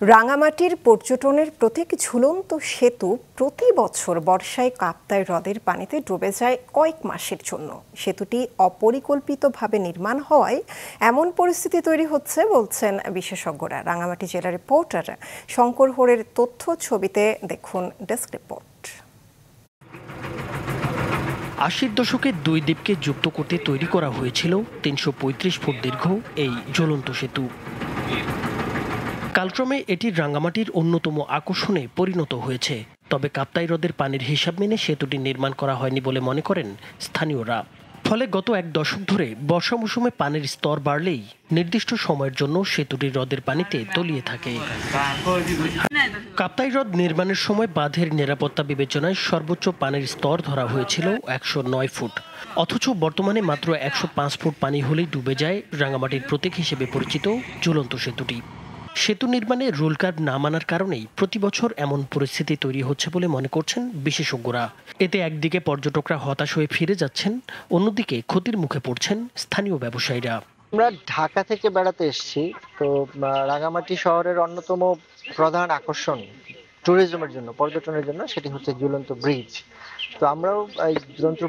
রাঙামাটির পর্যটনের প্রতীক ঝুলন্ত সেতু প্রতি বছর বর্ষায় কাপ্তাই হ্রদের পানিতে ডুবে যায় কয়েক মাসের জন্য। সেতুটি অপরিকল্পিতভাবে নির্মাণ হওয়ায় এমন পরিস্থিতি তৈরি হচ্ছে বলছেন বিশেষজ্ঞরা। রাঙামাটি জেলা রিপোর্টার শঙ্কর হোরের তথ্য ছবিতে দেখুন ডেস্ক রিপোর্ট। ৮০ দশকে দুই দ্বীপকে যুক্ত করতে তৈরি করা হয়েছিল ৩৩৫ ফুট দীর্ঘ এই ঝুলন্ত সেতু। কালক্রমে এটি রাঙ্গামাটির অন্যতম আকর্ষণে পরিণত হয়েছে। তবে কাপ্তাই হ্রদের পানির হিসাব মেনে সেতুটি নির্মাণ করা হয়নি বলে মনে করেন স্থানীয়রা। ফলে গত এক দশক ধরে বর্ষা মৌসুমে পানির স্তর বাড়লেই নির্দিষ্ট সময়ের জন্য সেতুটি হ্রদের পানিতে তলিয়ে থাকে। কাপ্তাই হ্রদ নির্মাণের সময় বাঁধের নিরাপত্তা বিবেচনায় সর্বোচ্চ পানির স্তর ধরা হয়েছিল ১০৯ ফুট। অথচ বর্তমানে মাত্র ১০৫ ফুট পানি হলেই ডুবে যায় রাঙ্গামাটির প্রতীক হিসেবে পরিচিত ঝুলন্ত সেতুটি। সেতু নির্মাণে রুল কার্ভ না মানার কারণেই প্রতি বছর এমন পরিস্থিতি তৈরি হচ্ছে বলে মনে করছেন বিশেষজ্ঞরা। এতে একদিকে পর্যটকরা হতাশ হয়ে ফিরে যাচ্ছেন, অন্যদিকে ক্ষতির মুখে পড়ছেন স্থানীয় ব্যবসায়ীরা। আমরা ঢাকা থেকে বেড়াতে এসেছি, তো রাঙামাটি শহরের অন্যতম প্রধান আকর্ষণ ট্যুরিজমের জন্য, পর্যটনের জন্য, সেটি হচ্ছে ঝুলন্ত ব্রিজ। তো আমরাও এই ঝুলন্ত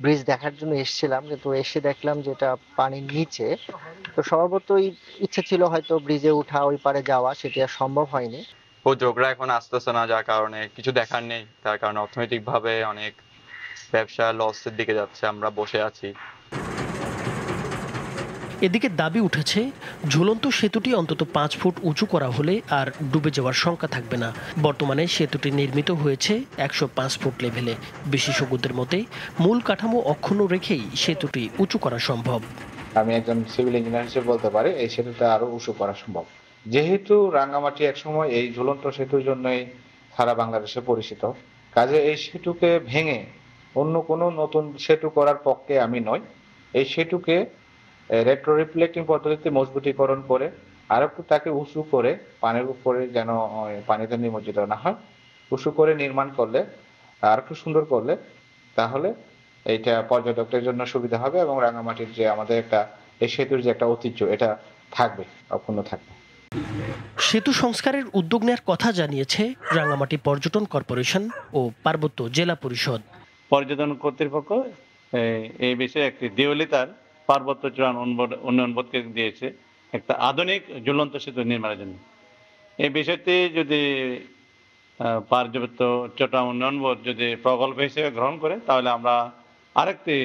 ব্রিজ দেখার জন্য এসেছিলাম, কিন্তু এসে দেখলাম যে এটা পানির নিচে। তো স্বভাবতই ইচ্ছে ছিল হয়তো ব্রিজে উঠা, ওই পারে যাওয়া, সেটি আর সম্ভব হয়নি। পর্যটকরা এখন আসতেছে না, যার কারণে কিছু দেখার নেই, তার কারণে অর্থনৈতিকভাবে অনেক ব্যবসা লসের দিকে যাচ্ছে। আমরা বসে আছি। এদিকে দাবি উঠেছে, ঝুলন্ত সেতুটি অন্তত ৫ ফুট উঁচু করা হলে আর ডুবে যাওয়ার শঙ্কা থাকবে না। বর্তমানে সেতুটি নির্মিত হয়েছে ১০৫ ফুট লেভেলে। বিশেষজ্ঞদের মতে মূল কাঠামো অক্ষুণ্ণ রেখেই সেতুটি উঁচু করা সম্ভব। আমি একজন সিভিল ইঞ্জিনিয়ার হিসেবে বলতে পারি এই সেতুটা আরো উঁচু করা সম্ভব। যেহেতু রাঙ্গামাটি একসময় এই ঝুলন্ত সেতুর জন্যই সারা বাংলাদেশে পরিচিত, কাজে এই সেতুকে ভেঙে অন্য কোনো নতুন সেতু করার পক্ষে আমি নই। এই সেতুকে রেট্রো রিফ্লেক্টিং পদ্ধতিতে মজবুতীকরণ করে আর একটু তাকে উঁচু করে, পানির উপরে যেন পানিতে নিমজ্জিত না হয়, উঁচু করে নির্মাণ করলে, আর একটু সুন্দর করলে, তাহলে এইটা পর্যটকদের জন্য সুবিধা হবে এবং রাঙ্গামাটির যে আমাদের একটা এই সেতুর যে একটা ঐতিহ্য, এটা থাকবে, অক্ষুণ্ণ থাকবে। সেতু সংস্কারের উদ্যোগ নেওয়ার কথা জানিয়েছে রাঙ্গামাটি পর্যটন কর্পোরেশন ও পার্বত্য জেলা পরিষদ। পর্যটন কর্তৃপক্ষ এই বিষয়ে একটি দেওলিতার পার্বত্য চূড়ান উন্নয়ন বোর্ডকে দিয়েছে একটা আধুনিক ঝুলন্ত সেতু নির্মাণের জন্য। এই বিষয়টি যদি পার্বত্য চট্টগ্রাম উন্নয়ন বোর্ড যদি প্রকল্প হিসেবে গ্রহণ করে, তাহলে আমরা আরেকটি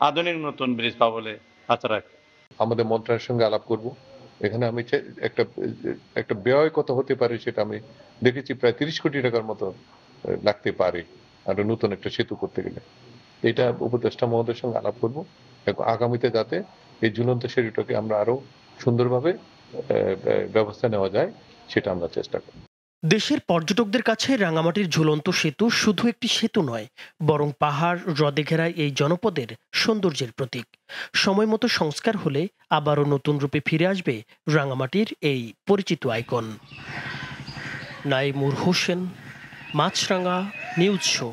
আধুনিক নতুন ব্রিজ পাবো বলে আশা রাখি। আমাদের মন্ত্রণালয়ের সঙ্গে আলাপ করব। এখানে আমি একটা ব্যয় কত হতে পারে সেটা আমি দেখেছি, প্রায় ৩০ কোটি টাকার মতো লাগতে পারে আর নতুন একটা সেতু করতে গেলে। এটা উপদেষ্টা মহোদয়ের সঙ্গে আলাপ করব আগামীতে যাতে এই ঝুলন্ত সেতুটাকে আমরা আরো সুন্দরভাবে ব্যবস্থা নেওয়া যায়, সেটা আমরা চেষ্টা করব। দেশের পর্যটকদের কাছে রাঙ্গামাটির ঝুলন্ত সেতু শুধু একটি সেতু নয়, বরং পাহাড় হ্রদে ঘেরা এই জনপদের সৌন্দর্যের প্রতীক। সময় মতো সংস্কার হলে আবারও নতুন রূপে ফিরে আসবে রাঙ্গামাটির এই পরিচিত আইকন। নাইমুর হোসেন, মাছরাঙ্গা, নিউজ শো।